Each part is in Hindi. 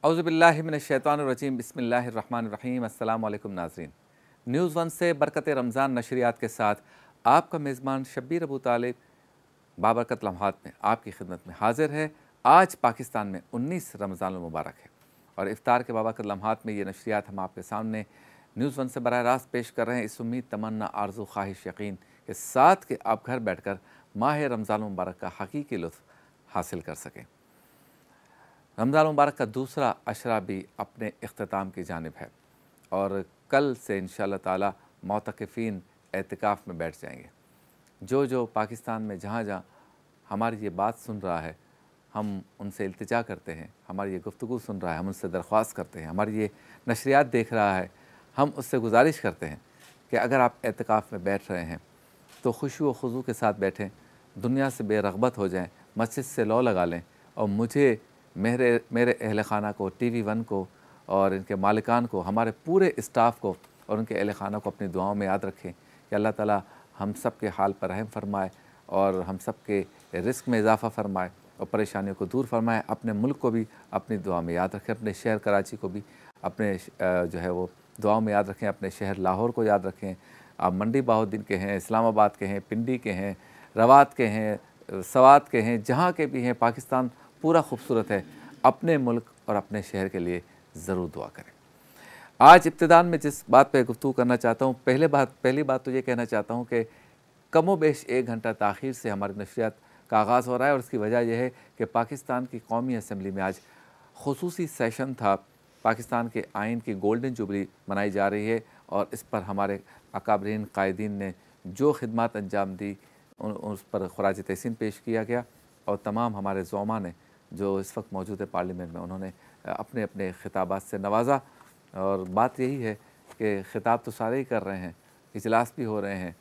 औज़ुबिल्लाहिमिनश्शैतानिर्रजीम बिस्मिल्लाहिर्रहमानिर्रहीम। अस्सलामु अलैकुम नाज़रीन। न्यूज़ वन से बरकत रमज़ान नशरियात के साथ आपका मेज़बान शब्बीर अबू तालिब बाबरकत लम्हात में आपकी खिदमत में हाजिर है। आज पाकिस्तान में 19 रमज़ान मुबारक है और इफ्तार के बाबरकत लम्हात में ये नशरियात हम आपके सामने न्यूज़ वन से बराह रास्त पेश कर रहे हैं, इस उम्मीद, तमन्ना, आरज़ू, ख्वाहिश, यकीन के साथ कि आप घर बैठ कर माह रमज़ान मुबारक का हकीकी लुत्फ़ हासिल कर सकें। रमज़ान मुबारक का दूसरा अशरा भी अपने इख्तिताम की जानिब है और कल से इंशाअल्लाह ताला मोतक़िफ़ीन एतिकाफ़ में बैठ जाएंगे। जो पाकिस्तान में जहाँ जहाँ हमारी ये बात सुन रहा है, हम उनसे इल्तिजा करते हैं, हमारी ये गुफ्तगू सुन रहा है, हम उनसे दरख्वास्त करते हैं, हमारी ये नशरियात देख रहा है, हम उससे गुजारिश करते हैं कि अगर आप एतिकाफ़ में बैठ रहे हैं तो खुशू व खुज़ू के साथ बैठें, दुनिया से बेरग़बत हो जाएँ, मस्जिद से लौ लगा लें और मुझे, मेरे अहल ख़ाना को, टीवी वन को और इनके मालिकान को, हमारे पूरे स्टाफ़ को और उनके अहल ख़ाना को अपनी दुआओं में याद रखें कि अल्लाह ताला हम सब के हाल पर रहम फरमाए और हम सब के रिज़्क़ में इजाफ़ा फरमाए और परेशानियों को दूर फरमाए। अपने मुल्क को भी अपनी दुआ में याद रखें, अपने शहर कराची को भी अपने जो है वो दुआओं में याद रखें, अपने शहर लाहौर को याद रखें। आप मंडी बहाउद्दीन के हैं, इस्लामाबाद के हैं, पिंडी के हैं, रवात के हैं, सवात के हैं, जहाँ के भी हैं, पाकिस्तान पूरा खूबसूरत है। अपने मुल्क और अपने शहर के लिए ज़रूर दुआ करें। आज इब्तिदान में जिस बात पे गुफ्तगू करना चाहता हूँ, पहली बात तो ये कहना चाहता हूँ कि कमोबेश 1 घंटा ताख़ीर से हमारी नशरियात का आगाज़ हो रहा है और इसकी वजह यह है कि पाकिस्तान की कौमी असम्बली में आज खुसूसी सेशन था। पाकिस्तान के आइन की गोल्डन जुबली मनाई जा रही है और इस पर हमारे अकाबरीन कायदीन ने जो खिदमत अंजाम दी उस पर ख़राज तहसीन पेश किया गया और तमाम हमारे ज़ोमा ने जो इस वक्त मौजूद है पार्लियामेंट में, उन्होंने अपने अपने खिताबात से नवाजा। और बात यही है कि ख़िताब तो सारे ही कर रहे हैं, इजलास भी हो रहे हैं,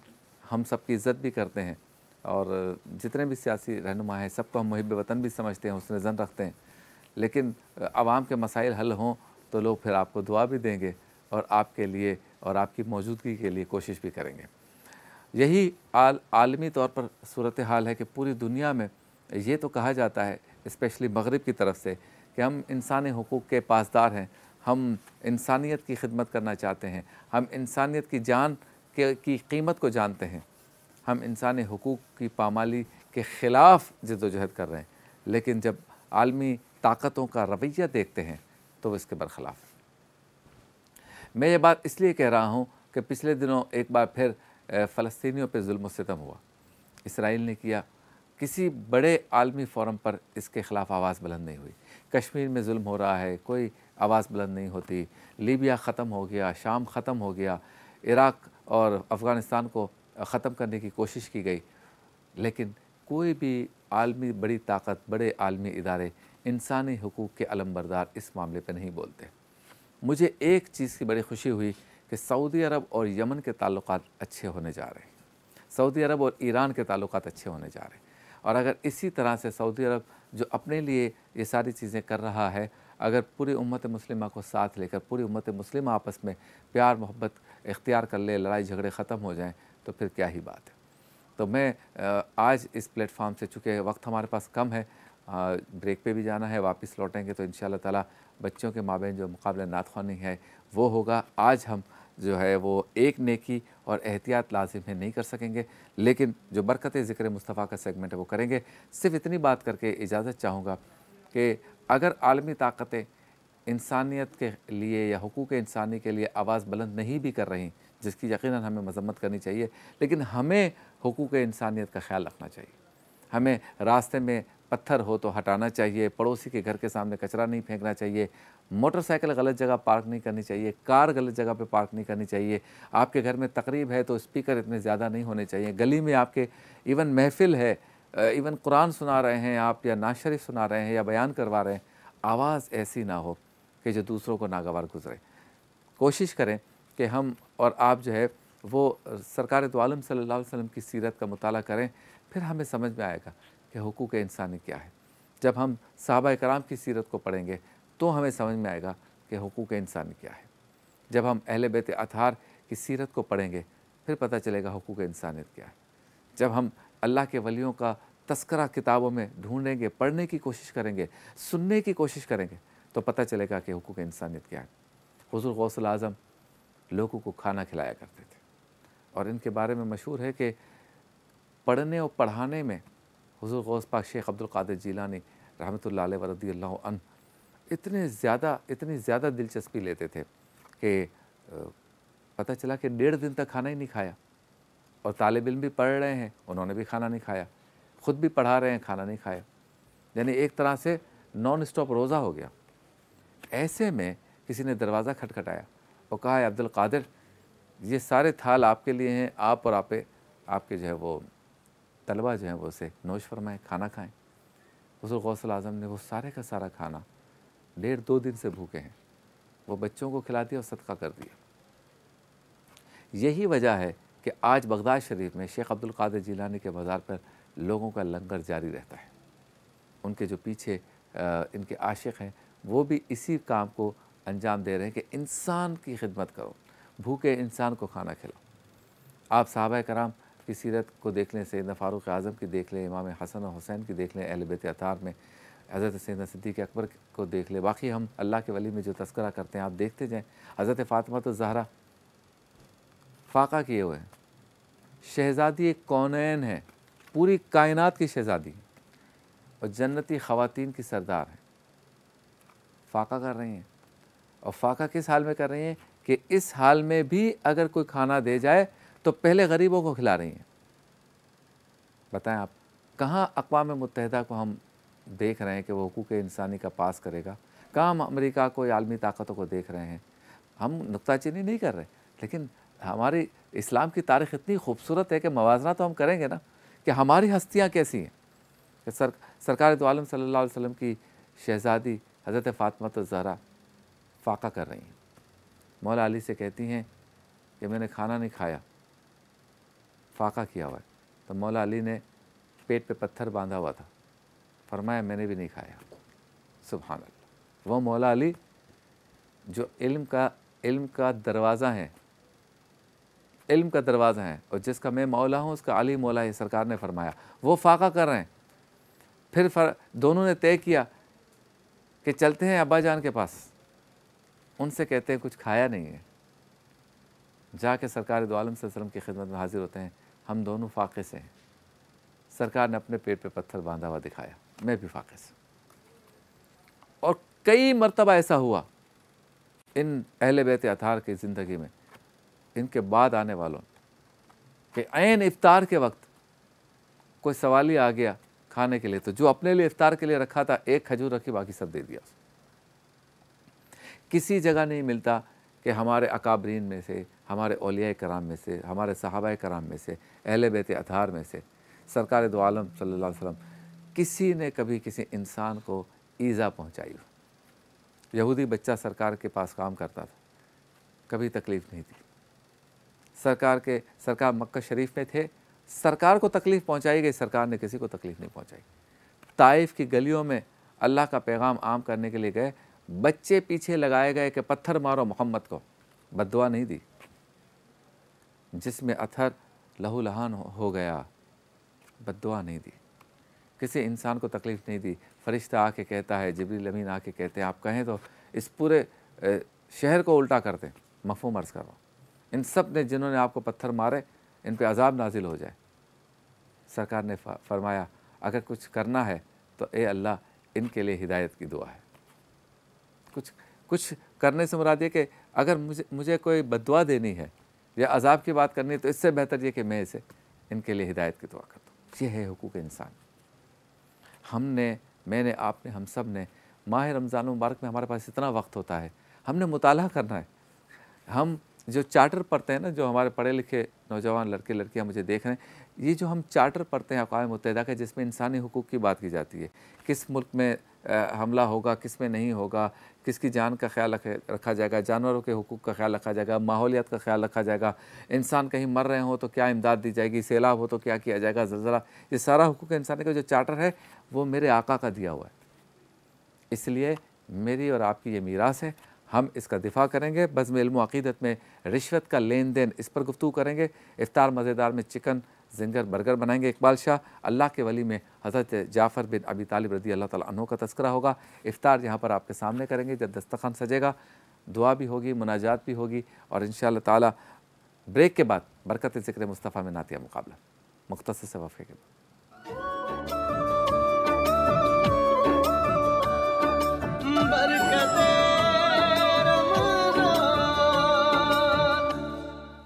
हम सब की इज़्ज़त भी करते हैं और जितने भी सियासी रहनुमा हैं सबको हम मुहिब वतन भी समझते हैं, हुस्न ज़न रखते हैं। लेकिन आवाम के मसाइल हल हों तो लोग फिर आपको दुआ भी देंगे और आपके लिए और आपकी मौजूदगी के लिए कोशिश भी करेंगे। यही आलमी तौर पर सूरत हाल है कि पूरी दुनिया में ये तो कहा जाता है, स्पेशली मगरिब की तरफ से, कि हम इंसानी हुकूक़ के पासदार हैं, हम इंसानियत की खिदमत करना चाहते हैं, हम इंसानियत की जान की कीमत को जानते हैं, हम इंसानी हुकूक़ की पामाली के ख़िलाफ़ जद्दोजहद कर रहे हैं। लेकिन जब आलमी ताकतों का रवैया देखते हैं तो वो इसके बरख़िलाफ़। मैं ये बात इसलिए कह रहा हूँ कि पिछले दिनों एक बार फिर फ़लस्तीनियों पे जुल्म व सितम हुआ, इसराइल ने किया। किसी बड़े आलमी फ़ोरम पर इसके ख़िलाफ़ आवाज़ बुलंद नहीं हुई। कश्मीर में जुल्म हो रहा है, कोई आवाज़ बुलंद नहीं होती। लीबिया ख़त्म हो गया, शाम ख़त्म हो गया, इराक़ और अफ़गानिस्तान को ख़त्म करने की कोशिश की गई, लेकिन कोई भी आलमी बड़ी ताकत, बड़े आलमी इदारे इंसानी हुकूक़ के अलमबरदार इस मामले पर नहीं बोलते। मुझे एक चीज़ की बड़ी खुशी हुई कि सऊदी अरब और यमन के ताल्लुकात अच्छे होने जा रहे हैं, सऊदी अरब और ईरान के ताल्लुकात अच्छे होने जा रहे हैं। और अगर इसी तरह से सऊदी अरब जो अपने लिए ये सारी चीज़ें कर रहा है, अगर पूरी उम्मत मुस्लिमा को साथ लेकर पूरी उम्मत मुस्लिमा आपस में प्यार मोहब्बत इख्तियार कर ले, लड़ाई झगड़े ख़त्म हो जाएं, तो फिर क्या ही बात है। तो मैं आज इस प्लेटफॉर्म से, चूँकि वक्त हमारे पास कम है, ब्रेक पे भी जाना है, वापस लौटेंगे तो इंशाअल्लाह ताला बच्चों के माबैन जो मुकाबला नात ख़्वानी है वो होगा। आज हम जो है वो एक नेकी और एहतियात लाजिम है नहीं कर सकेंगे, लेकिन जो बरकत ज़िक्र मुस्तफ़ा का सेगमेंट है वो करेंगे। सिर्फ़ इतनी बात करके इजाज़त चाहूँगा कि अगर आलमी ताकतें इंसानियत के लिए या हुकूक़ इंसानी के लिए आवाज़ बुलंद नहीं भी कर रही, जिसकी यकीनन हमें मज़म्मत करनी चाहिए, लेकिन हमें हुकूक़ इंसानियत का ख़्याल रखना चाहिए। हमें रास्ते में पत्थर हो तो हटाना चाहिए, पड़ोसी के घर के सामने कचरा नहीं फेंकना चाहिए, मोटरसाइकिल गलत जगह पार्क नहीं करनी चाहिए, कार गलत जगह पे पार्क नहीं करनी चाहिए। आपके घर में तकरीब है तो स्पीकर इतने ज़्यादा नहीं होने चाहिए। गली में आपके इवन महफ़िल है, इवन कुरान सुना रहे हैं आप या नात शरीफ सुना रहे हैं या बयान करवा रहे हैं, आवाज़ ऐसी ना हो कि जो दूसरों को नागवार गुज़रे। कोशिश करें कि हम और आप जो है वो सरकार दो आलम सल्लल्लाहु अलैहि वसल्लम की सीरत का मुताला करें, फिर हमें समझ में आएगा कि हुकूक़ इंसानी क्या है। जब हम सहाबा कराम की सीरत को पढ़ेंगे तो हमें समझ में आएगा कि हुकूक़ इंसानी क्या है। जब हम अहले बैत अतहार की सीरत को पढ़ेंगे फिर पता चलेगा हुकूक़ इंसानियत क्या है। जब हम अल्लाह के वलियों का तस्करा किताबों में ढूंढेंगे, पढ़ने की कोशिश करेंगे, सुनने की कोशिश करेंगे, तो पता चलेगा कि हुकूक इंसानियत क्या है। हुज़ूर गौसुल आज़म लोगों को खाना खिलाया करते थे और इनके बारे में मशहूर है कि पढ़ने और पढ़ाने में हुज़ूर गौस पाक शेख अब्दुल कादिर जीलानी रहमतुल्लाह अलैह व रज़ियल्लाहु अन्हु इतनी ज़्यादा दिलचस्पी लेते थे कि पता चला कि 1.5 दिन तक खाना ही नहीं खाया। और तालिब इल्म भी पढ़ रहे हैं, उन्होंने भी खाना नहीं खाया, ख़ुद भी पढ़ा रहे हैं, खाना नहीं खाया, यानी एक तरह से नॉन स्टॉप रोज़ा हो गया। ऐसे में किसी ने दरवाज़ा खटखटाया और कहा, अब्दुल कादिर, ये सारे थाल आपके लिए हैं, आप और आपके जो है वो तलबा जो हैं वो उसे नोश फरमाएँ, खाना खाएँ। हुज़ूर गौसुल आज़म ने वो सारे का सारा खाना 1.5-2 दिन से भूखे हैं, वो बच्चों को खिला दिया और सदका कर दिया। यही वजह है कि आज बगदाद शरीफ में शेख अब्दुल कादिर जीलानी के मज़ार पर लोगों का लंगर जारी रहता है। उनके जो पीछे इनके आशिक़ हैं वो भी इसी काम को अंजाम दे रहे हैं कि इंसान की खिदमत करो, भूखे इंसान को खाना खिलाओ। आप सहाबा कराम की सीरत को देख लें, सैयदना फ़ारूक़ आज़म की देख लें, इमाम हसन और हुसैन की देख लें, अहले बैत अतार में हज़रत सैयदना सिद्दीक़ अकबर को देख लें, बाकी हम अल्लाह के वली में जो तज़किरा करते हैं आप देखते जाएँ। हज़रत फ़ातिमा तो ज़हरा फ़ाक़ा किए हुए हैं, शहज़ादी कौनैन है, पूरी कायनात की शहज़ादी और जन्नती ख़वातीन की सरदार है, फ़ाक़ा कर रही हैं। और फ़ाक़ा किस हाल में कर रही हैं कि इस हाल में भी अगर कोई खाना दे जाए तो पहले गरीबों को खिला रही हैं। बताएं आप कहाँ अक़वाम मुत्तहिदा को हम देख रहे हैं कि वो हुकूक़ इंसानी का पास करेगा, कहाँ हम अमेरिका को या आलमी ताकतों को देख रहे हैं। हम नुक्ताचीनी नहीं कर रहे, लेकिन हमारी इस्लाम की तारीख़ इतनी खूबसूरत है कि मवाज़ना तो हम करेंगे ना कि हमारी हस्तियाँ कैसी हैं। कि सरकार दो आलम सल्लल्लाहु अलैहि वसल्लम की शहज़ादी हज़रत फ़ातिमा तो ज़हरा फ़ाक़ा कर रही हैं, मौला अली से कहती हैं कि मैंने खाना नहीं खाया, फ़ाक़ा किया हुआ है। तो मौला अली ने पेट पे पत्थर बांधा हुआ था, फरमाया मैंने भी नहीं खाया। सुभान अल्लाह। वो मौला अली जो इल्म का दरवाज़ा है, इल्म का दरवाज़ा है और जिसका मैं मौला हूँ उसका अली मौला है, सरकार ने फरमाया, वो फ़ाक़ा कर रहे हैं। फिर दोनों ने तय किया कि चलते हैं अब्बा जान के पास, उनसे कहते हैं कुछ खाया नहीं है। जाके सरकार दो आलम सल्लल्लाहु अलैहि वसल्लम की खिदमत में हाजिर होते हैं, हम दोनों फ़ाक़े से हैं। सरकार ने अपने पेट पे पत्थर बांधा हुआ दिखाया, मैं भी फ़ाक़े से। और कई मरतबा ऐसा हुआ इन अहले बैत अतार की ज़िंदगी में, इनके बाद आने वालों कि ऐन इफ्तार के वक्त कोई सवाली आ गया खाने के लिए, तो जो अपने लिए इफ्तार के लिए रखा था, एक खजूर रखी, बाकी सब दे दिया। किसी जगह नहीं मिलता कि हमारे अकाबरीन में से, हमारे औलिया कराम में से, हमारे सहाबा कराम में से, अहले बैत अतार में से, सरकार दो आलम सल्लल्लाहु अलैहि वसल्लम किसी ने कभी किसी इंसान को ईज़ा पहुँचाई हो। यहूदी बच्चा सरकार के पास काम करता था, कभी तकलीफ़ नहीं दी। सरकार मक्का शरीफ में थे, सरकार को तकलीफ़ पहुँचाई गई, सरकार ने किसी को तकलीफ़ नहीं पहुँचाई। ताइफ की गलियों में अल्लाह का पैगाम आम करने के लिए गए, बच्चे पीछे लगाए गए कि पत्थर मारो मोहम्मद को, बद्दुआ नहीं दी। जिसमें अथर लहू लहान हो गया, बद्दुआ नहीं दी। किसी इंसान को तकलीफ़ नहीं दी। फ़रिश्ता आके कहता है, जिब्रील अमीन आके कहते हैं, आप कहें तो इस पूरे शहर को उल्टा कर दें, मफ़हूम अर्ज़ कर रहा हूँ। इन सब ने जिन्होंने आपको पत्थर मारे, इन पे अज़ाब नाजिल हो जाए। सरकार ने फरमाया, अगर कुछ करना है तो ए अल्लाह, इनके लिए हिदायत की दुआ है। कुछ करने से मुराद ये कि अगर मुझे कोई बद्दुआ देनी है या अज़ाब की बात करनी है, तो इससे बेहतर ये कि मैं इनके लिए हिदायत की दुआ कर दूँ। ये है हुकूक इंसान। मैंने, आपने, हम सब ने माह रमज़ान मुबारक में हमारे पास इतना वक्त होता है, हमने मुताला करना है। हम जो चार्टर पढ़ते हैं ना, जो हमारे पढ़े लिखे नौजवान लड़के लड़कियां मुझे देख रहे हैं, ये जो हम चार्टर पढ़ते हैं अक़वाम मुत्तहिदा का, जिसमें इंसानी हुकूक की बात की जाती है, किस मुल्क में हमला होगा, किस में नहीं होगा, किसकी जान का ख्याल रखा जाएगा, जानवरों के हुकूक का ख्याल रखा जाएगा, माहौलियात का ख्याल रखा जाएगा, इंसान कहीं मर रहे हो तो क्या इमदाद दी जाएगी, सैलाब हो तो क्या किया जाएगा, ज़लज़ला, ये सारा हुकूक इंसानी का जो चार्टर है वो मेरे आका का दिया हुआ है। इसलिए मेरी और आपकी ये मीरास है, हम इसका दिफा करेंगे। बज़्म इल्म व अक़ीदत में रिश्वत का लेन देन, इस पर गुफ्तगू करेंगे। इफ्तार मज़ेदार में चिकन जिंगर बर्गर बनाएंगे इकबाल शाह। अल्लाह के वली में हज़रत जाफ़र बिन अबी तालिब रज़ी अल्लाह ताला अन्हु का तज़किरा होगा। इफ्तार यहाँ पर आपके सामने करेंगे, जब दस्तरख़्वान सजेगा दुआ भी होगी, मुनाजात भी होगी और इंशाअल्लाह ताला ब्रेक के बाद बरकत ज़िक्र मुस्तफ़ा में नातिया मुकाबला मुख्तसर से वफ़े के बाद।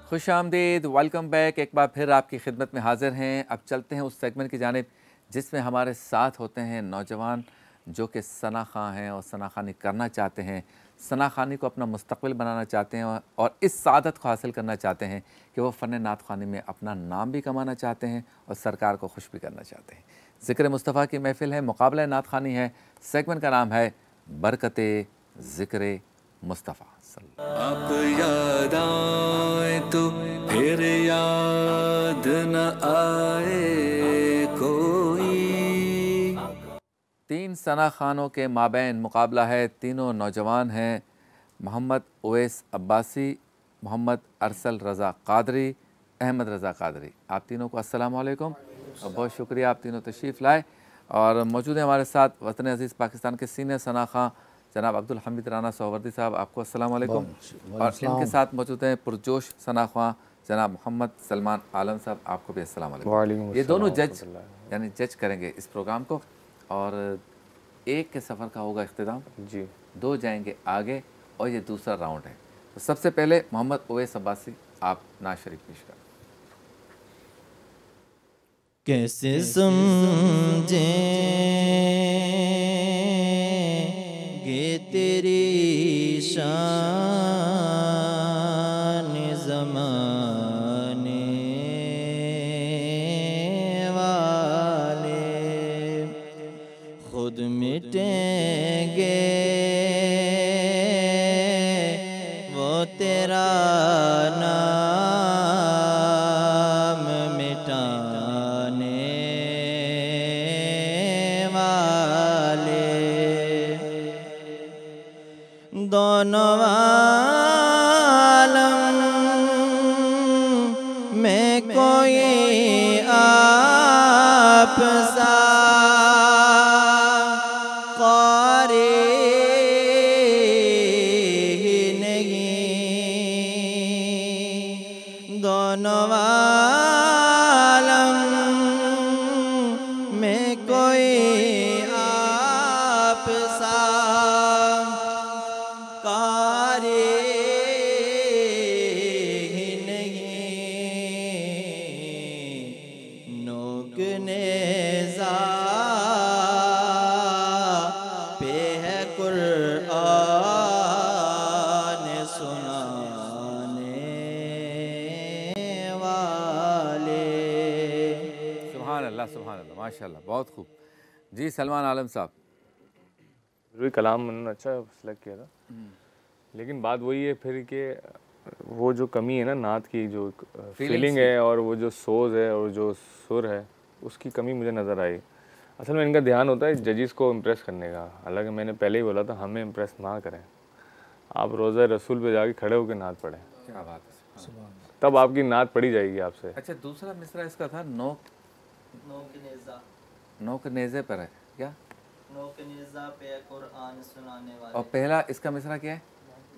खुश आमदीद, वेलकम बैक। एक बार फिर आपकी खिदमत में हाज़िर हैं। अब चलते हैं उस सेगमेंट की जानिब जिसमें हमारे साथ होते हैं नौजवान जो कि सना खां हैं और सना खानी करना चाहते हैं, सना खानी को अपना मुस्तक़बिल बनाना चाहते हैं और इस सादत को हासिल करना चाहते हैं कि वो फ़न नात ख़्वानी में अपना नाम भी कमाना चाहते हैं और सरकार को खुश भी करना चाहते हैं। ज़िक्र मुस्तफ़ा की महफ़िल है, मुकाबला नात ख़्वानी है। सेगमेंट का नाम है बरकते ज़िक्र मुस्तफ़ा। आप याद आए तो फिर याद न आए कोई। 3 सना खानों के माबैन मुकाबला है। तीनों नौजवान हैं, मोहम्मद उवैस अब्बासी, मोहम्मद अरसल रज़ा कादरी, अहमद रज़ा कादरी। आप तीनों को अस्सलाम वालेकुम और बहुत शुक्रिया आप तीनों तशरीफ़ लाए। और मौजूद हैं हमारे साथ वतन अज़ीज़ पाकिस्तान के सीनियर सना खां जनाब अब्दुल हमीद राना सोहवर्दी साहब, आपको अस्सलाम वालेकुम। और इनके साथ मौजूद हैं पुरजोश सना खां जनाब मोहम्मद सलमान आलम साहब, आपको भी अस्सलाम वालेकुम। ये दोनों जज यानी जज करेंगे इस प्रोग्राम को और एक के सफ़र का होगा इख्तिताम जी, 2 जाएंगे आगे और ये दूसरा राउंड है। तो सबसे पहले मोहम्मद उवैस अब्बासी, आप नाज़ शरीफ पेश करें। कैसे समझेंगे तेरी शान ज़माने वाले, खुद मिटेंगे वो तेरा नाम मिटाने वाले। दोनों आलम में कोई आप सा क़ारी ही नहीं। दोनों आलम में कोई आप सा कारी ही नहीं। नोक नेज़ा पे है कुरान सुनाने वाले। सुभान अल्लाह, सुभान अल्लाह, माशाल्लाह, बहुत खूब। जी सलमान आलम साहब। रूही कलाम उन्होंने अच्छा सेलेक्ट किया था, लेकिन बात वही है फिर कि वो जो कमी है ना नात की, जो फीलिंग है और वो जो सोज है और जो सुर है, उसकी कमी मुझे नज़र आई। असल में इनका ध्यान होता है जजिस को इम्प्रेस करने का। हालांकि मैंने पहले ही बोला था हमें इम्प्रेस ना करें, आप रोज़ा रसूल पे जाके खड़े होकर नात पढ़ें। क्या बात है, तब आपकी नात पढ़ी जाएगी आपसे। अच्छा, दूसरा मिसरा इसका था नोक नेज़े पर है क्या? नोक नेज़ा पे कुरान सुनाने वाले। और पहला इसका मिसरा क्या है?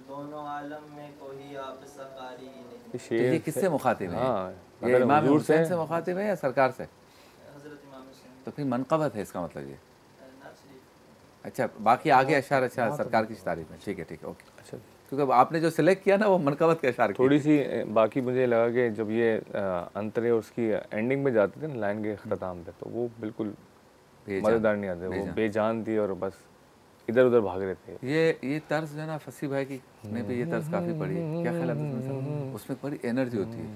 दोनों आलम में कोई आप सकारी ही नहीं। तो ये किससे मुखातिब है? हाँ, ये इमाम हुसैन से मुखातिब है या सरकार से? हज़रत इमाम हुसैन। तो फिर मनक़बत है इसका मतलब ये। अच्छा, बाकी आगे अशार अच्छा सरकार की तारीफ में। ठीक है, ठीक है, ओके। अच्छा, क्योंकि आपने जो सिलेक्ट किया ना वो मनक़बत के अशार थोड़ी सी बाकी मुझे लगा कि जब ये अंतरे उसकी एंडिंग में जाते थे ना लाइन के अख्ताम पे, तो वो बिल्कुल मज़ेदार नहीं आते, वो बेजान थी और बस इधर उधर भाग रहे थे। ये तर्ज जो है ना फसी भाई की ने भी ये तर्ज काफ़ी पढ़ी है, क्या ख्याल है उसमें? उसमें बड़ी एनर्जी होती है,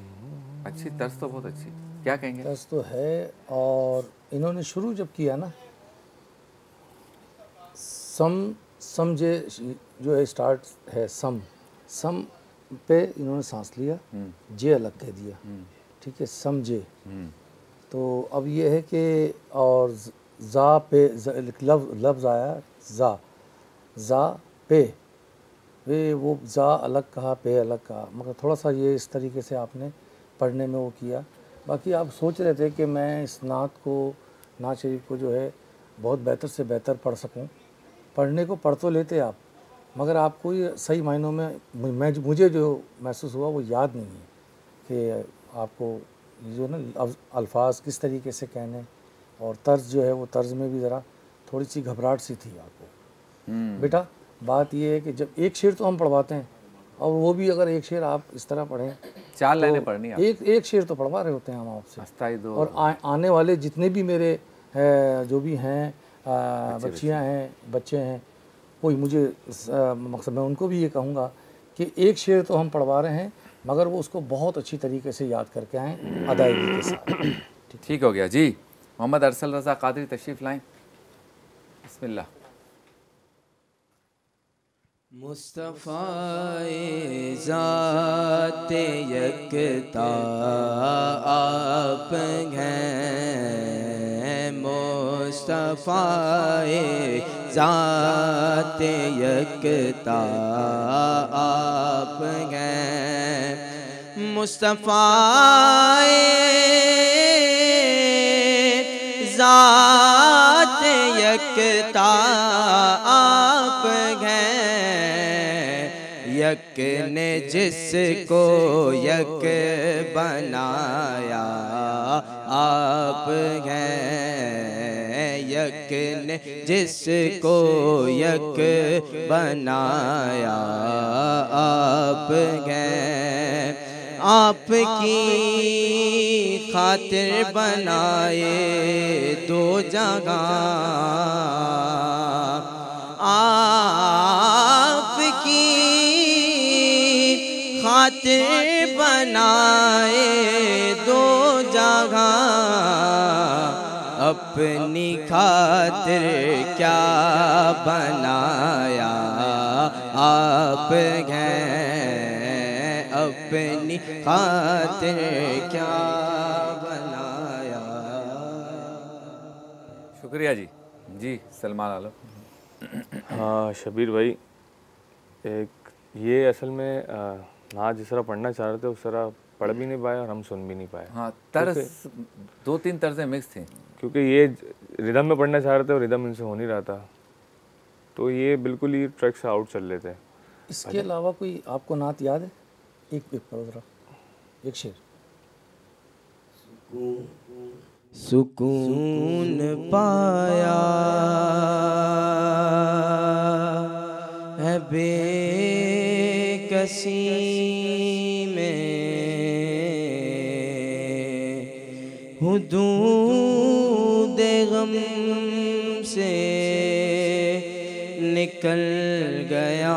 अच्छी तर्ज तो बहुत अच्छी, क्या कहेंगे? तर्ज तो है। और इन्होंने शुरू जब किया ना समझे जो है स्टार्ट है सम पे इन्होंने सांस लिया, जे अलग कह दिया, ठीक है, समझे। तो अब ये है कि और जा पे लफ्ज़ आया जा पे वो जा अलग कहा, पे अलग कहा, मगर थोड़ा सा ये इस तरीके से आपने पढ़ने में वो किया। बाकी आप सोच रहे थे कि मैं इस नात शरीफ को जो है बहुत बेहतर से बेहतर पढ़ सकूं। पढ़ने को पढ़ तो लेते आप, मगर आपको ये सही मायनों में मुझे जो महसूस हुआ वो याद नहीं है कि आपको ये जो ना अल्फाज किस तरीके से कहने, और तर्ज जो है वो तर्ज में भी ज़रा थोड़ी सी घबराहट सी थी आपको। बेटा बात ये है कि जब एक शेर तो हम पढ़वाते हैं, और वो भी अगर एक शेर आप इस तरह पढ़ें, 4 लाइनें पढ़नी है। एक शेर तो पढ़वा रहे होते हैं हम आपसे, अस्थाई दो और आने वाले जितने भी मेरे जो भी हैं बच्चियां हैं, बच्चे हैं, कोई मुझे मकसद मैं उनको भी ये कहूँगा कि एक शेर तो हम पढ़वा रहे हैं, मगर वो उसको बहुत अच्छी तरीके से याद करके आएँ अदायगी के साथ। ठीक हो गया जी। मोहम्मद अरसल रज़ा कादरी तशरीफ़ लाएं। बिस्मिल्लाह। मुस्तफ़ाए ज़ाते यकता आप हैं, मुस्तफ़ाए ज़ाते यकता आप हैं, मुस्तफ़ाए ज़ाते यकता आप हैं, यक ने जिसको यक बनाया आप हैं, यक ने जिसको यक बनाया आप हैं, आपकी खातिर बनाए दो जगह, आपकी खातिर बनाए दो जगह, अपनी खातिर क्या बनाया आप हैं, अपनी खातिर क्या बनाया। शुक्रिया जी। जी सलमान आलम। हाँ शबीर भाई, एक ये असल में नात जिस तरह पढ़ना चाह रहे थे उस तरह पढ़ भी नहीं पाए और हम सुन भी नहीं पाए। हाँ, तर्ज 2-3 तर्जें मिक्स थी, क्योंकि ये रिदम में पढ़ना चाह रहे थे और रिदम इनसे हो नहीं रहा था, तो ये बिल्कुल ही ट्रैक से आउट चल रहे थे। इसके अलावा कोई आपको नात याद है? एक पढ़ो ज़रा, एक शेर। सुकून पाया है बेकसी में, हुदूद गम से निकल गया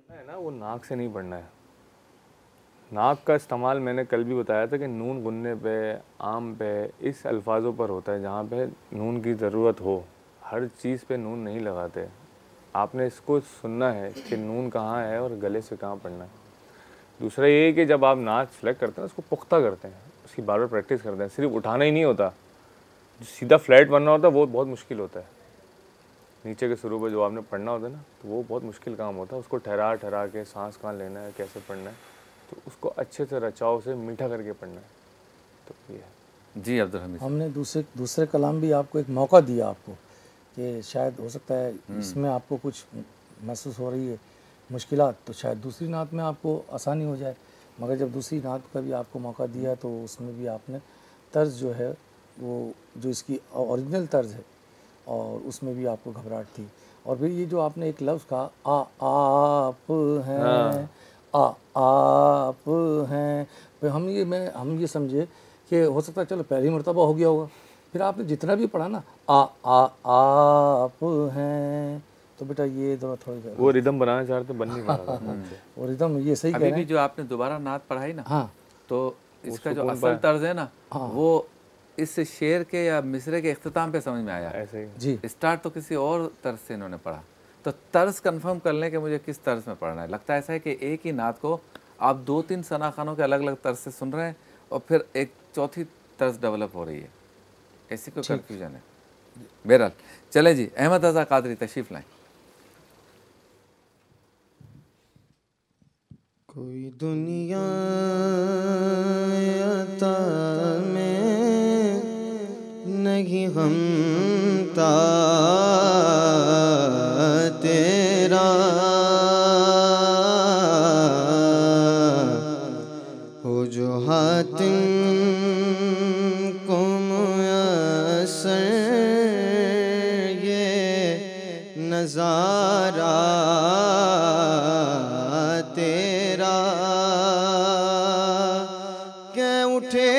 है ना, वो नाक से नहीं पढ़ना है। नाक का इस्तेमाल मैंने कल भी बताया था कि नून गुन्ने पे, आम पे, इस अल्फाजों पर होता है जहाँ पे नून की ज़रूरत हो। हर चीज़ पे नून नहीं लगाते। आपने इसको सुनना है कि नून कहाँ है और गले से कहाँ पढ़ना है। दूसरा ये है कि जब आप नाक सेलेक्ट करते हैं उसको पुख्ता करते हैं, उसकी बार बार प्रैक्टिस करते हैं। सिर्फ उठाना ही नहीं होता, जो सीधा फ्लैट बनना होता है वो बहुत मुश्किल होता है। नीचे के शुरू में जो आपने पढ़ना होता है ना, तो वो बहुत मुश्किल काम होता है। उसको ठहरा ठहरा के सांस कहाँ लेना है, कैसे पढ़ना है, तो उसको अच्छे से रचाव से मीठा करके पढ़ना है। तो ये है जी अब्दुल हमीद। हमने दूसरे कलाम भी आपको एक मौका दिया आपको कि शायद हो सकता है इसमें आपको कुछ महसूस हो रही है मुश्किलात, तो शायद दूसरी नात में आपको आसानी हो जाए। मगर जब दूसरी नात का भी आपको मौका दिया तो उसमें भी आपने तर्ज जो है वो जो इसकी ओरिजिनल तर्ज है और उसमें भी आपको घबराहट थी। और फिर ये जो आपने एक लफ्ज़ कहा आप हैं, आप हैं, फिर हम ये समझे कि हो सकता है चलो पहली मरतबा हो गया होगा, फिर आपने जितना भी पढ़ा ना आप हैं, तो बेटा ये थोड़ी वो रिदम बनाना चाह रहे थे, बन नहीं पा रहा था। और रिदम ये सही कह अभी रहे भी हैं। जो आपने दोबारा नात पढ़ाई ना, हाँ, तो इसका जो कौन असल पाया? तर्ज है ना, वो इस शेर के या मिसरे के इख्तिताम पे समझ में आया। ऐसे ही जी स्टार्ट तो किसी और तर्ज से इन्होंने पढ़ा, तो तर्ज कंफर्म कर लें कि मुझे किस तर्ज में पढ़ना है। लगता है ऐसा है कि एक ही नात को आप 2-3 सना खानों के अलग अलग तर्ज से सुन रहे हैं और फिर एक चौथी तर्ज डेवलप हो रही है, ऐसी कोई कन्फ्यूजन है। बहरहाल चलें जी, अहमद रज़ा कादरी तशरीफ़ लाएं। कोई दुनिया अता में नहीं हमता तेरा हो जो हातिम को मुयस्सर ये नज़ारा तेरा के उठे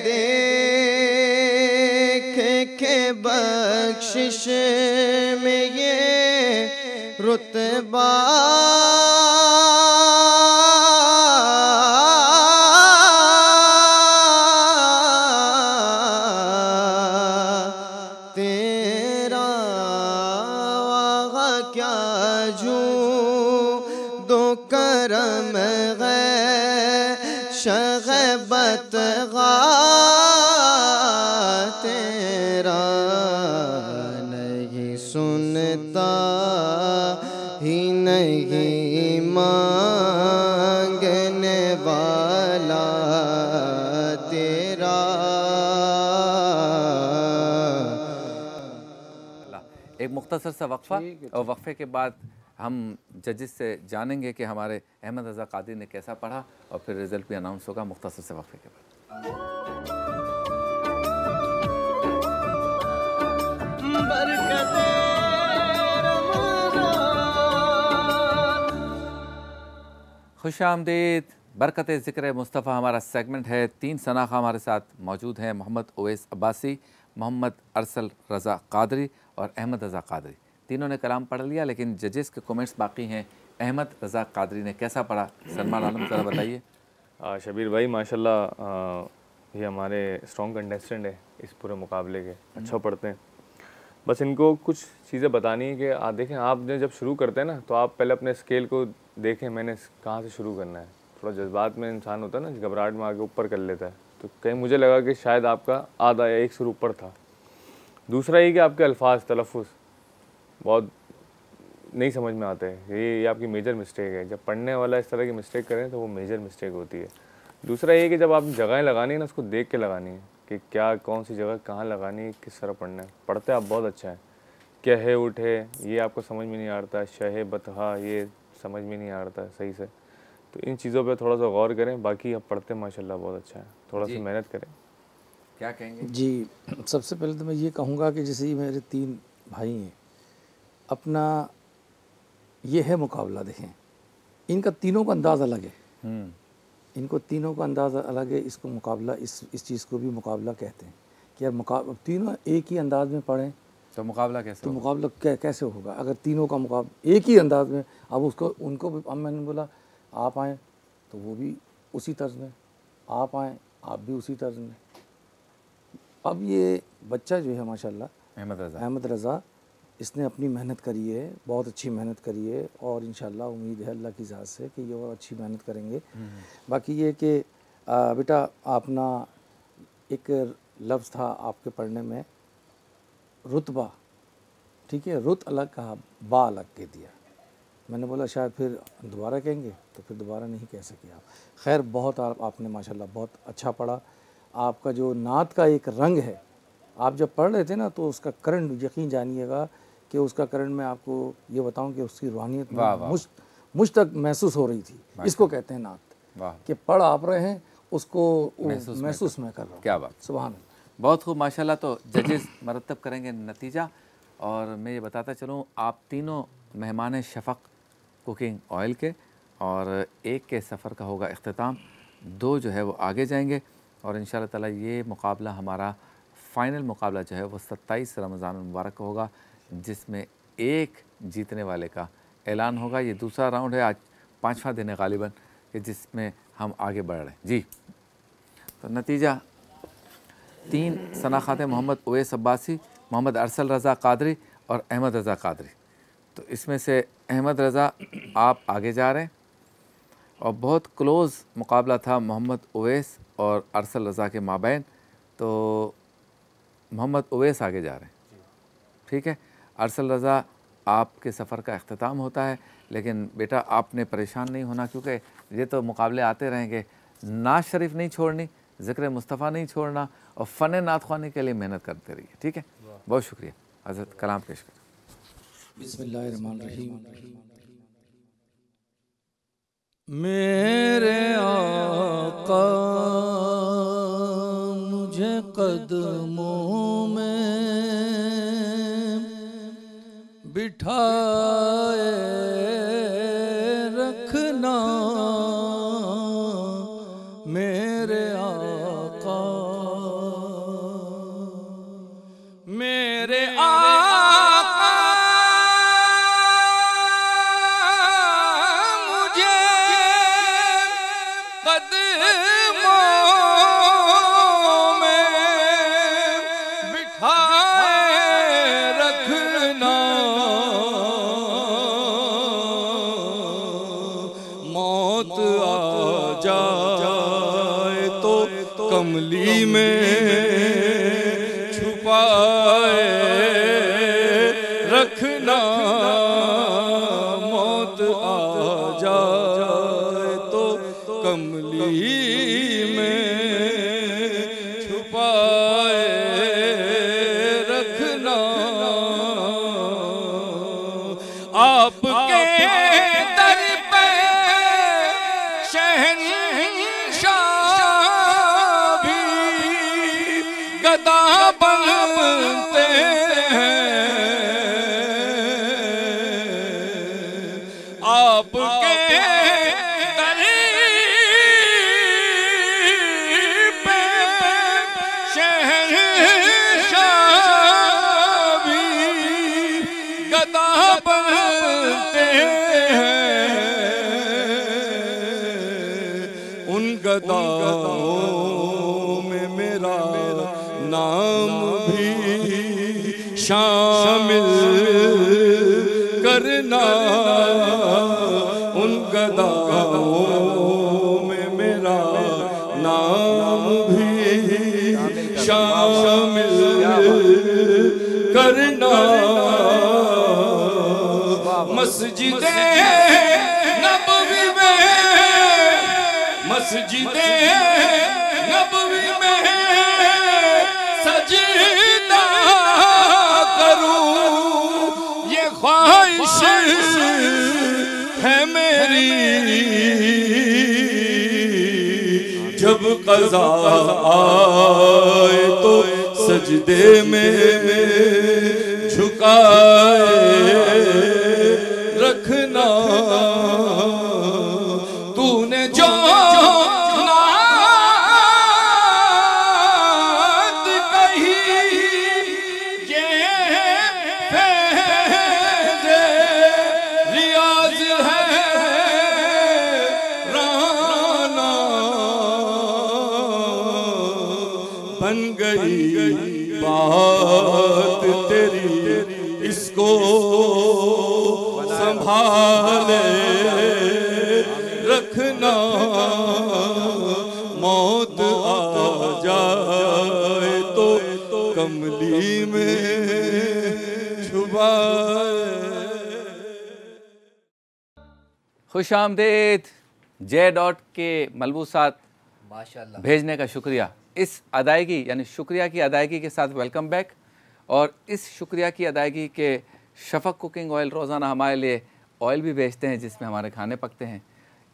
देख के बख्शिश में ये रुतबा तेरा वहाँ क्या जू दो करम है शगबत तेरा नहीं सुनता ही नहीं मांगने वाला तेरा। एक मुख्तसर सा वक्फा और वक्फे के बाद हम जजेस से जानेंगे कि हमारे अहमद रज़ा कादरी ने कैसा पढ़ा और फिर रिज़ल्ट भी अनाउंस होगा मुख्तसर से वक्फे के बाद। खुश आमदीद। बरकत ज़िक्र मुस्तफ़ा हमारा सेगमेंट है। 3 शनाख़ा हमारे साथ मौजूद हैं, मोहम्मद उवैस अब्बासी, मोहम्मद अरसल रज़ा कादरी और अहमद रज़ा कादरी। तीनों ने कलाम पढ़ लिया, लेकिन जजेस के कमेंट्स बाकी हैं। अहमद रज़ा कादरी ने कैसा पढ़ा, सलमान आलम ज़रा बताइए। शबीर भाई माशाल्लाह ये हमारे स्ट्रॉन्ग कंटेस्टेंट है इस पूरे मुकाबले के, अच्छा पढ़ते हैं। बस इनको कुछ चीज़ें बतानी है कि देखें, आपने जब शुरू करते हैं ना तो आप पहले अपने स्केल को देखें, मैंने कहाँ से शुरू करना है। थोड़ा जज्बात में इंसान होता है ना, घबराहट में आगे ऊपर कर लेता है, तो कहीं मुझे लगा कि शायद आपका आधा या 1 सुर ऊपर था। दूसरा ये कि आपके अल्फाज तलफ़ुज़ बहुत नहीं समझ में आते हैं, ये आपकी मेजर मिस्टेक है। जब पढ़ने वाला इस तरह की मिस्टेक करें तो वो मेजर मिस्टेक होती है। दूसरा ये कि जब आप जगहें लगानी है ना, उसको देख के लगानी है कि क्या कौन सी जगह कहाँ लगानी है, किस तरह पढ़ना है। पढ़ते आप बहुत अच्छा है, कहे उठे ये आपको समझ में नहीं आता, शहे बतहा ये समझ में नहीं आता सही से। तो इन चीज़ों पे थोड़ा सा गौर करें। बाकी आप पढ़ते माशाल्लाह बहुत अच्छा है, थोड़ा सी मेहनत करें। क्या कहेंगे जी? सबसे पहले तो मैं ये कहूँगा कि जैसे मेरे 3 भाई हैं, अपना ये है मुकाबला। देखें, इनका तीनों का अंदाज़ अलग है, इनको तीनों का अंदाज़ अलग है। इसको मुकाबला, इस चीज़ को भी मुकाबला कहते हैं कि यार तीनों एक ही अंदाज़ में पढ़ें तो मुकाबला कैसे तो होगा? मुकाबला कैसे होगा अगर तीनों का मुकाबला एक ही अंदाज में। अब उसको उनको भी, अब मैंने बोला आप आएँ तो वो भी उसी तर्ज में, आप आएँ आप भी उसी तर्ज में। अब ये बच्चा जो है माशाल्लाह अहमद रज़ा, इसने अपनी मेहनत करी है, बहुत अच्छी मेहनत करी है और इंशाल्लाह उम्मीद है अल्लाह की ज़ात से कि ये और अच्छी मेहनत करेंगे। बाकी ये कि बेटा अपना एक लफ्ज़ था आपके पढ़ने में, रुतबा, ठीक है, रुत अलग कहा, बा अलग कह दिया। मैंने बोला शायद फिर दोबारा कहेंगे, तो फिर दोबारा नहीं कह सके आप। खैर बहुत आपने माशाल्लाह बहुत अच्छा पढ़ा। आपका जो नात का एक रंग है, आप जब पढ़ रहे थे ना तो उसका करंट, यकीन जानिएगा कि उसका करंट, मैं आपको ये बताऊं कि उसकी रूहानियत मुझ तक महसूस हो रही थी। इसको कहते हैं नात, कि पढ़ आप रहे हैं उसको महसूस मैं कर रहा हूँ। क्या बात, सुभान। बहुत खूब माशाल्लाह। तो जजेस मरतब करेंगे नतीजा, और मैं ये बताता चलूँ आप तीनों मेहमान शफ़क़ कुकिंग ऑयल के, और एक के सफ़र का होगा इख्तिताम, 2 जो है वो आगे जाएंगे। और इंशाअल्लाह ताला ये मुकाबला हमारा फ़ाइनल मुकाबला जो है वो 27 रमज़ान मुबारक होगा, जिसमें एक जीतने वाले का ऐलान होगा। ये दूसरा राउंड है, आज 5वां दिन है गालिबन, कि जिसमें हम आगे बढ़ रहे हैं। जी, तो नतीजा 3 शनाख़ात मोहम्मद उवैस अब्बासी, मोहम्मद अरसल रज़ा कादरी और अहमद रज़ा कादरी। तो इसमें से अहमद रज़ा आप आगे जा रहे हैं, और बहुत क्लोज़ मुकाबला था मोहम्मद उवैस और अरसल रज़ा के माबैन, तो मोहम्मद उवैस आगे जा रहे हैं, ठीक है। अरसल रज़ा आपके सफ़र का अख्तिताम होता है, लेकिन बेटा आपने परेशान नहीं होना, क्योंकि ये तो मुकाबले आते रहेंगे। नात शरीफ नहीं छोड़नी, ज़िक्र मुस्तफ़ा नहीं छोड़ना, और फ़न नात ख़्वानी के लिए मेहनत करते रहिए। ठीक है, बहुत शुक्रिया। हज़रत कलाम पेश करें। बिस्मिल्लाहिर्रहमानिर्रहीम। मेरे आका मुझे कदमों में बिठाए रखना, मेरे आका मेरे आका मुझे कदमों में बिठाए रखना, मौत आ जाए तो कमली में छुपाए रखना, मौत आ जाए तो कमली में छुपाए रखना, आपके दर पे शहंशाह भी गदा बनते हैं, आपके दर पे शहंशाह भी गदा बनते हैं, उन गदाओं में मेरा नाम भी शामिल करना, उन गदाओं में मेरा नाम भी शामिल करना, मस्जिदे नबवी में, मस्जिदे नबवी में सजदा करूं, ये ख्वाहिश है मेरी, जब क़ज़ा आए तो सजदे में झुकाए रखना, तूने जो नात कही ये फैज़े रियाज़ है राना, बन गई बात तेरी, इसको संभाले रखना, मौत आ जाए तो कमली में छुपाए। खुश आमदेद। जे डॉट के मलबूसात माशाल्लाह भेजने का शुक्रिया। इस अदायगी यानी शुक्रिया की अदायगी के साथ वेलकम बैक। और इस शुक्रिया की अदायगी के शफ़क़ कुकिंग ऑयल रोज़ाना हमारे लिए ऑयल भी भेजते हैं जिसमें हमारे खाने पकते हैं।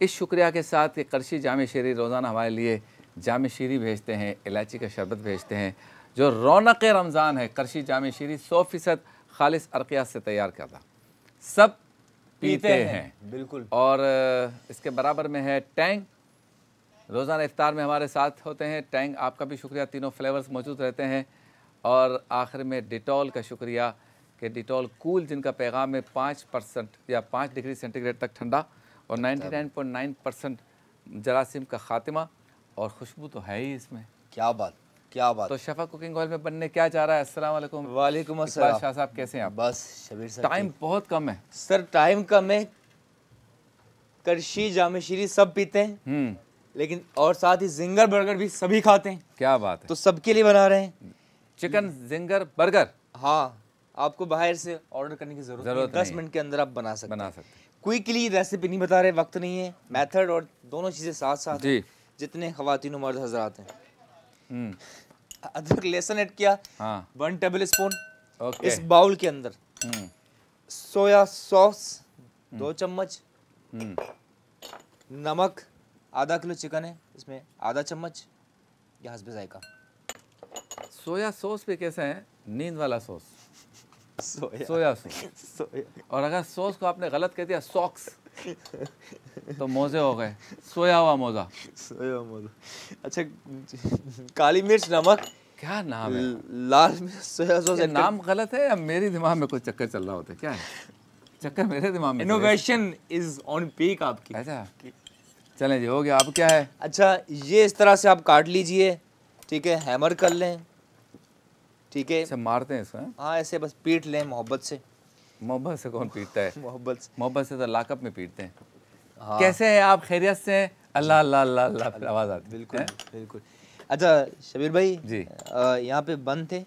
इस शुक्रिया के साथ ये करशी जाम शीरी रोज़ाना हमारे लिए जाम शीरी भेजते हैं, इलायची का शरबत भेजते हैं, जो रौनक रमज़ान है। करशी जाम शीरी 100% खालिस अरक़ियात से तैयार करता, सब पीते हैं बिल्कुल। और इसके बराबर में है टैंग, रोज़ाना इफ्तार में हमारे साथ होते हैं। टैंग आपका भी शुक्रिया, तीनों फ्लेवर्स मौजूद रहते हैं। और आखिर में डिटॉल का शुक्रिया कि डिटॉल कूल, जिनका पैगाम है 5% या 5 डिग्री सेंटीग्रेड तक ठंडा और 99.9% जरासीम का खात्मा, और खुशबू तो है ही इसमें। क्या बात, क्या बात। तो शफ़क़ कुकिंग ऑयल में बनने क्या जा रहा है? अस्सलाम वालेकुम। वालेकुम इकबाल अस्सलाम। शाह साहब कैसे हैं आप? बस शबीर सर, टाइम बहुत कम है सर, टाइम कम है। करशी जाम शीरी सब पीते हैं, लेकिन और साथ ही जिंगर बर्गर भी सभी खाते हैं। क्या बात है। तो सबके लिए बना रहे हैं चिकन जिंगर बर्गर। हाँ, आपको बाहर से ऑर्डर करने की जरूरत नहीं, 10 मिनट के अंदर आप बना सकते हैं। क्विकली रेसिपी नहीं बता रहे, वक्त नहीं है, मेथड और दोनों चीज़ें साथ साथ जी। हैं। जितने ख़वातीन मर्द हजरात हैं, हम्म, अदरक लहसुन ऐड किया, हाँ 1 टेबल स्पून। ओके। इस बाउल के अंदर हम्म, सोया सॉस 2 चम्मच, हम्म, नमक, आधा किलो चिकन है इसमें आधा चम्मच, या हस्बे जायका। सोया सॉस भी कैसे है? नींद वाला सॉस, सोया सोया सॉस। सोया और अगर सॉस को आपने गलत कह दिया सॉक्स तो मोजे हो गए, सोया हुआ मोजा। सोया मोजा। अच्छा, काली मिर्च, नमक, क्या नाम है? लाल मिर्च, सोया सॉस। ये नाम गलत है या मेरे दिमाग में कोई चक्कर चल रहा होता है? क्या है चक्कर मेरे दिमाग में? इनोवेशन इज ऑन पीक आपकी। ऐसा, चलें जी, हो गया। अब क्या है? अच्छा, ये इस तरह से आप काट लीजिए, ठीक है, हैमर कर लें, ठीक है। अच्छा, मारते हैं इसको? हैं? हाँ, ऐसे बस पीट लें मोहब्बत से। मोहब्बत से कौन पीटता है? मोहब्बत से। मोहब्बत से तो लाकअप में पीटते हैं। हाँ। कैसे हैं आप? खैरियत से हैं? अल्लाह अल्लाह अल्लाह अल्लाह, फिर आवाज़ आती है। बिल्कुल बिल्कुल। अच्छा शबीर भाई जी। यहाँ पे बन थे,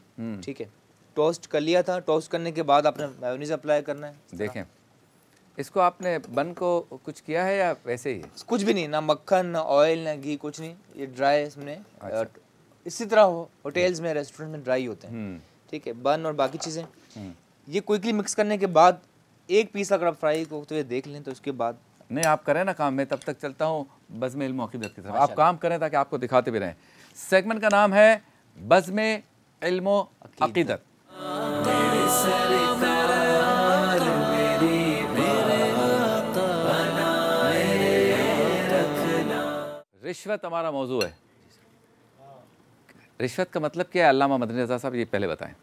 ठीक है, टोस्ट कर लिया था। टोस्ट करने के बाद आपने मेयोनीज अप्लाई करना है। देखें, इसको आपने बन को कुछ किया है या वैसे ही है? कुछ भी नहीं, ना मक्खन, ना ऑयल, ना घी, कुछ नहीं। ये ड्राई इसमें इसी तरह होटल्स में, रेस्टोरेंट में ड्राई होते हैं, ठीक है, बन और बाकी चीज़ें। ये क्विकली मिक्स करने के बाद एक पीस अगर आप फ्राई को तो ये देख लें, तो उसके बाद नहीं, आप करें ना काम, मैं तब तक चलता हूँ बज़्म इल्म व अक़ीदत की तरफ। आप काम करें ताकि आपको दिखाते भी रहें। सेगमेंट का नाम है बज़्म इल्म व अक़ीदत। रिश्वत हमारा मौजू है। रिश्वत का मतलब क्या है? अल्लामा मदनी रज़ा साहब ये पहले बताएं।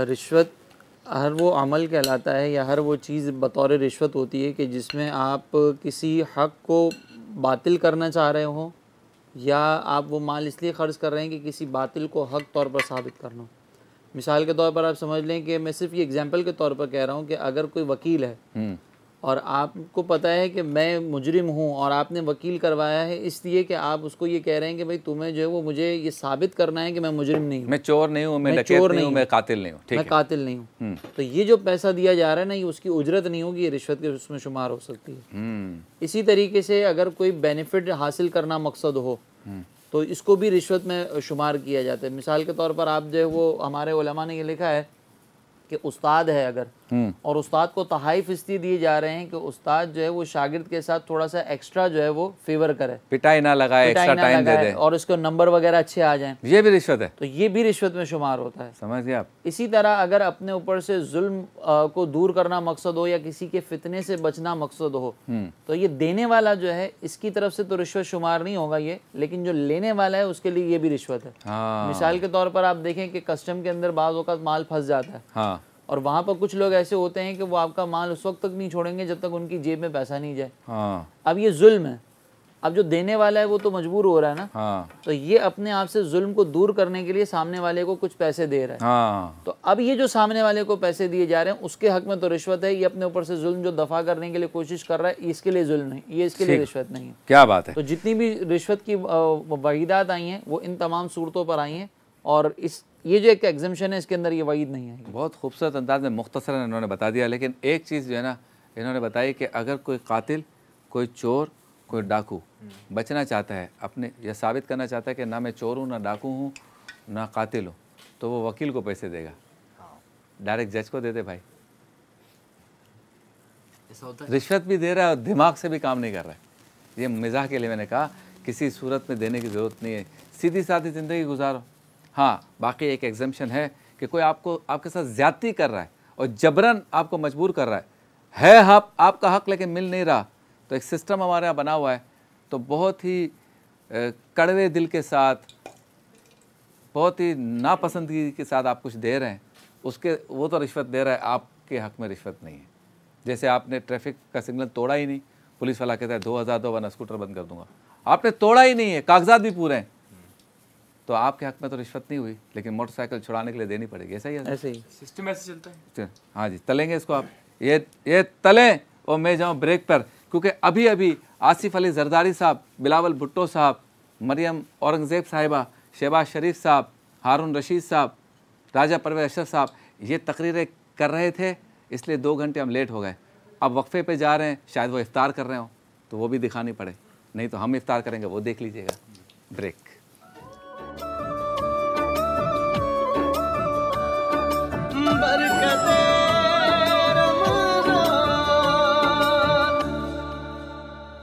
रिश्वत हर वो अमल कहलाता है या हर वो चीज़ बतौर रिश्वत होती है कि जिसमें आप किसी हक़ को बातिल करना चाह रहे हो, या आप वो माल इसलिए ख़र्च कर रहे हैं कि किसी बातिल को हक़ तौर पर साबित करना हो। मिसाल के तौर पर आप समझ लें कि मैं सिर्फ ये एग्जांपल के तौर पर कह रहा हूँ कि अगर कोई वकील है और आपको पता है कि मैं मुजरिम हूँ और आपने वकील करवाया है इसलिए कि आप उसको ये कह रहे हैं कि भाई तुम्हें जो है वो मुझे ये साबित करना है कि मैं मुजरिम नहीं हूँ, मैं चोर नहीं हूँ, मैं डकैत नहीं हूँ, मैं कातिल नहीं हूँ, ठीक मैं है, कातिल नहीं हूँ, तो ये जो पैसा दिया जा रहा है ना, ये उसकी उजरत नहीं होगी, ये रिश्वत के उसमें शुमार हो सकती है। इसी तरीके से अगर कोई बेनिफिट हासिल करना मकसद हो तो इसको भी रिश्वत में शुमार किया जाता है। मिसाल के तौर पर आप जो है वो, हमारे उलमा ने ये लिखा है कि उस्ताद है अगर, और उस्ताद को तहाइफ इसलिए दिए जा रहे हैं कि उस्ताद जो है वो शागिर्द के साथ थोड़ा सा एक्स्ट्रा जो है वो फेवर करे, पिटाई ना लगाए, एक्स्ट्रा टाइम दे दे, और उसके नंबर वगैरह अच्छे आ जाएं, ये भी रिश्वत है। तो ये भी रिश्वत में शुमार होता है। समझ गए आप? इसी तरह अगर अपने ऊपर से जुल्म को दूर करना मकसद हो या किसी के फितने से बचना मकसद हो, तो ये देने वाला जो है इसकी तरफ से तो रिश्वत शुमार नहीं होगा ये, लेकिन जो लेने वाला है उसके लिए ये भी रिश्वत है। मिसाल के तौर पर आप देखें कि कस्टम के अंदर बाज़ औक़ात माल फंस जाता है, हाँ, और वहाँ पर कुछ लोग ऐसे होते हैं कि वो आपका माल उस वक्त तक नहीं छोड़ेंगे जब तक उनकी जेब में पैसा नहीं जाए। हाँ, अब ये जुल्म है, अब जो देने वाला है वो तो मजबूर हो रहा है ना, हाँ, तो ये अपने आप से जुल्म को दूर करने के लिए सामने वाले को कुछ पैसे दे रहा है। हाँ, तो अब ये जो सामने वाले को पैसे दिए जा रहे हैं उसके हक में तो रिश्वत है। ये अपने ऊपर से जुल्म जो दफा करने के लिए कोशिश कर रहा है, इसके लिए जुल्म नहीं, ये इसके लिए रिश्वत नहीं है। क्या बात है। तो जितनी भी रिश्वत की वईदात आई हैं वो इन तमाम सूरतों पर आई हैं, और इस ये जो एक एग्जम्पशन है इसके अंदर ये वईद नहीं है। बहुत खूबसूरत अंदाज में मुख्तसरन इन्होंने बता दिया, लेकिन एक चीज़ जो है ना इन्होंने बताई कि अगर कोई कातिल, कोई चोर, कोई डाकू बचना चाहता है, अपने यह साबित करना चाहता है कि ना मैं चोर हूँ, ना डाकू हूँ, ना कातिल हूँ, तो वो वकील को पैसे देगा, डायरेक्ट जज को दे दे भाई। रिश्वत भी दे रहा है और दिमाग से भी काम नहीं कर रहा है। ये मिजाह के लिए मैंने कहा, किसी सूरत में देने की ज़रूरत नहीं है, सीधी सादी ज़िंदगी गुजारो। हाँ, बाकी एक एग्जम्पशन है कि कोई आपके साथ ज़्यादती कर रहा है और जबरन आपको मजबूर कर रहा है आपका हक़ लेकिन मिल नहीं रहा, तो एक सिस्टम हमारे यहाँ बना हुआ है, तो बहुत ही कड़वे दिल के साथ, बहुत ही नापसंदगी के साथ आप कुछ दे रहे हैं, उसके वो तो रिश्वत दे रहा है, आपके हक़ में रिश्वत नहीं है। जैसे आपने ट्रैफिक का सिग्नल तोड़ा ही नहीं, पुलिस वाला कहता है 2000 दो वरना स्कूटर बंद कर दूंगा, आपने तोड़ा ही नहीं है, कागजात भी पूरे हैं, तो आपके हक़ में तो रिश्वत नहीं हुई, लेकिन मोटरसाइकिल छुड़ाने के लिए देनी पड़ेगी। ऐसा ही है, ऐसे ही सिस्टम ऐसे चलता है। हाँ जी, तलेंगे इसको आप, ये तलें और मैं जाऊँ ब्रेक पर, क्योंकि अभी अभी आसिफ अली जरदारी साहब, बिलावल भुट्टो साहब, मरियम औरंगज़ेब साहिबा, शहबाज शरीफ साहब, हारून रशीद साहब, राजा परवेज़ अशरफ साहब ये तकरीरें कर रहे थे इसलिए 2 घंटे हम लेट हो गए। अब वक्फे पे जा रहे हैं, शायद वो इफ्तार कर रहे हो तो वो भी दिखानी पड़े, नहीं तो हम इफ्तार करेंगे, वो देख लीजिएगा। ब्रेक।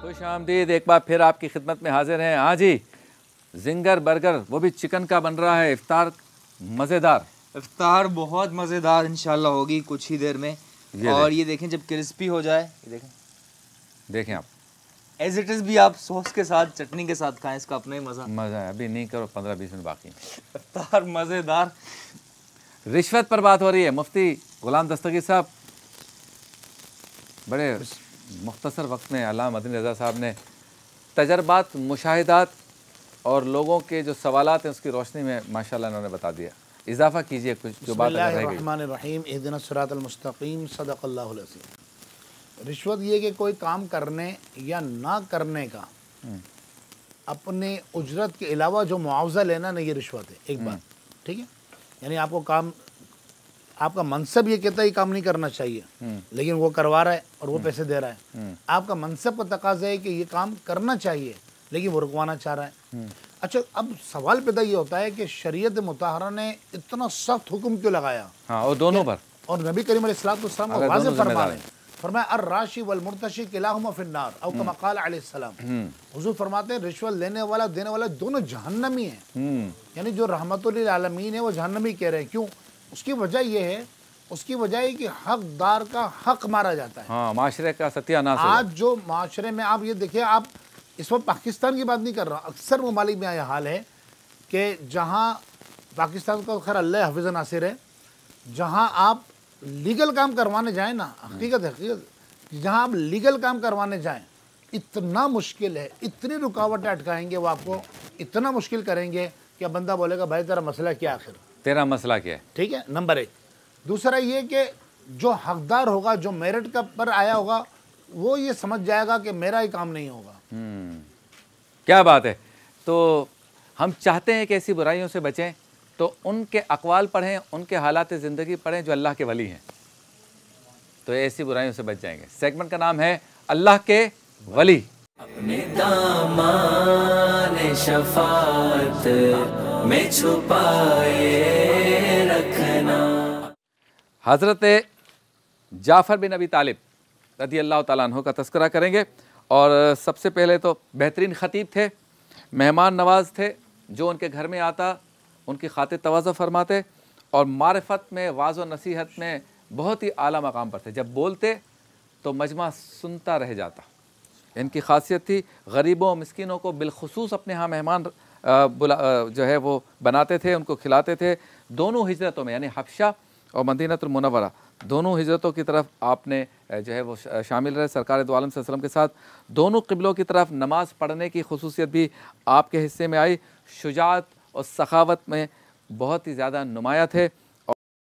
खुश आमदीद, एक बार फिर आपकी खिदमत में हाजिर हैं। हाँ जी, जिंगर बर्गर, वो भी चिकन का बन रहा है। इफ्तार मज़ेदार, इफ्तार बहुत मज़ेदार इंशाल्लाह होगी कुछ ही देर में। और ये देखें जब क्रिस्पी हो जाए, ये देखें आप, एज इट इज़ भी आप सॉस के साथ चटनी के साथ खाएं, इसका अपना ही मज़ा है। अभी नहीं करो, 15-20 मिनट बाकी। इफ्तार मज़ेदार। रिश्वत पर बात हो रही है। मुफ्ती गुलाम दस्तगीर साहब बड़े मुख्तसर वक्त में अल्लामा मदनी रज़ा साहब ने तजर्बात, मुशाहिदात और लोगों के जो सवालात हैं उसकी रोशनी में माशाल्लाह इन्होंने बता दिया। इजाफा कीजिए कुछ जो बात रह गई। बिस्मिल्लाहिर्रहमानिर्रहीम, इहदिना सिरातल मुस्तकीम, सदक़ल्लाहुल अज़ीम। रिश्वत ये कि कोई काम करने या ना करने का अपने उजरत के अलावा जो मुआवजा लेना ना, ये रिश्वत है। एक बात ठीक है, यानी आपको काम, आपका मनसब ये कहता है ये काम नहीं करना चाहिए, लेकिन वो करवा रहा है और वो पैसे दे रहा है। आपका मनसब का तकाज़ा है कि ये काम करना चाहिए, लेकिन वो रुकवाना चाह रहा है। अच्छा, अब सवाल पैदा ये होता है कि शरीयत मुताहरा ने इतना सख्त हुक्म क्यों लगाया? हाँ, और दोनों पर, और नबी करीम अलैहिस्सलाम का वाज़ेह फरमान है, फरमाया अर्राशी वल मुर्तशी किलाहुमा फिन्नार, औ कमा क़ाल अलैहिस्सलाम। हुज़ूर फरमाते हैं रिश्वत लेने वाला देने वाला दोनों जहन्नमी हैं। यानी जो रहमतुल लिल आलमीन है वो जहन्नमी कह रहे हैं। क्यों? उसकी वजह ये है, उसकी वजह है कि हकदार का हक मारा जाता है। हाँ, माशरे का सत्यानाश। आज जो माशरे में आप ये देखिए, आप इस वक्त पाकिस्तान की बात नहीं कर रहा, अक्सर ममालिक में यह हाल है कि जहाँ पाकिस्तान का खैर अल्लाह हफिज़ नासिर है, जहाँ आप लीगल काम करवाने जाएं ना, हकीकत जहाँ आप लीगल काम करवाने जाएं इतना मुश्किल है, इतनी रुकावटें अटकाएंगे वो आपको, इतना मुश्किल करेंगे कि अब बंदा बोलेगा भाई तेरा मसला क्या, आखिर तेरा मसला क्या है। ठीक है, नंबर 1। दूसरा ये कि जो हकदार होगा, जो मेरिट का पर आया होगा, वो ये समझ जाएगा कि मेरा ही काम नहीं होगा। क्या बात है। तो हम चाहते हैं कि ऐसी बुराइयों से बचें, तो उनके अक़वाल पढ़ें, उनके हालात ज़िंदगी पढ़ें जो अल्लाह के वली हैं, तो ऐसी बुराइयों से बच जाएंगे। सेगमेंट का नाम है अल्लाह के वली। अपने दामन शफ़ाअत में छुपाए रखना। हज़रत जाफ़र बिन अबी तालिब रज़ी अल्लाह ताला अन्हु का तज़किरा करेंगे। और सबसे पहले तो बेहतरीन ख़तीब थे, मेहमान नवाज थे, जो उनके घर में आता उनकी खातिर तवाज़ो फरमाते और मारिफत में, वाज़ व नसीहत में बहुत ही आला मकाम पर थे। जब बोलते तो मजमा सुनता रह जाता। इनकी खासियत थी, गरीबों मिस्किनों को बिलखुसूस अपने यहाँ मेहमान जो है वो बनाते थे, उनको खिलाते थे। दोनों हिजरतों में, यानी हबशा और मदीनतुल मुनव्वरा, दोनों हिजरतों की तरफ आपने जो है वो शामिल रहे सरकार दो आलम सल्लल्लाहु अलैहि वसल्लम के साथ। दोनों क़िबलों की तरफ नमाज़ पढ़ने की खुसूसियत भी आपके हिस्से में आई। शुजाअत और सखावत में बहुत ही ज़्यादा नुमाया थे।